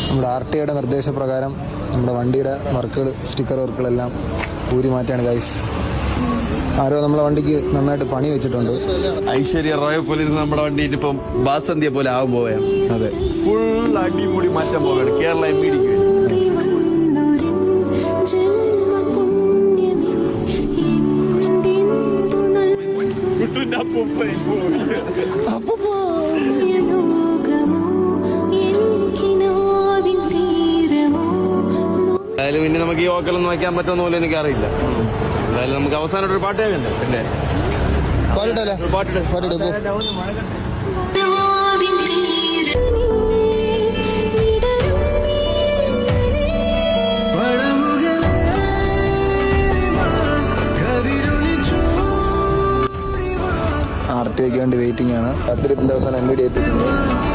നമ്മുടെ RTIയുടെ നിർദ്ദേശപ്രകാരം നമ്മുടെ വണ്ടിയുടെ വർക്കുകൾ, സ്റ്റിക്കർ വർക്കുകളെല്ലാം ഊരി മാറ്റാണ് ഗൈസ്. ആരോ നമ്മളെ വണ്ടിക്ക് നന്നായിട്ട് പണി വെച്ചിട്ടുണ്ട്. ഐശ്വര്യ റോയെ പോലെ നമ്മുടെ വണ്ടി ഇപ്പം ബാസന്തിയെ പോലെ ആവാൻ പോവുകയാണ്. അതെ, ഫുൾ അടിപൊളി മാറ്റാൻ പോവുകയാണ് കേരള MVDക്ക് വേണ്ടി. എന്തായാലും പിന്നെ നമുക്ക് ഈ ഓക്കലൊന്നും വയ്ക്കാൻ പറ്റുമെന്ന് പോലും എനിക്കറിയില്ല. എന്തായാലും നമുക്ക് അവസാനം ഒരു പാട്ട് കേൾക്കണ്ടേ? പിന്നെ RTIക്ക് വേണ്ടി വെയിറ്റിംഗ് ആണ്. 10 അവസാനം MVD എത്തിയിട്ടുണ്ട്.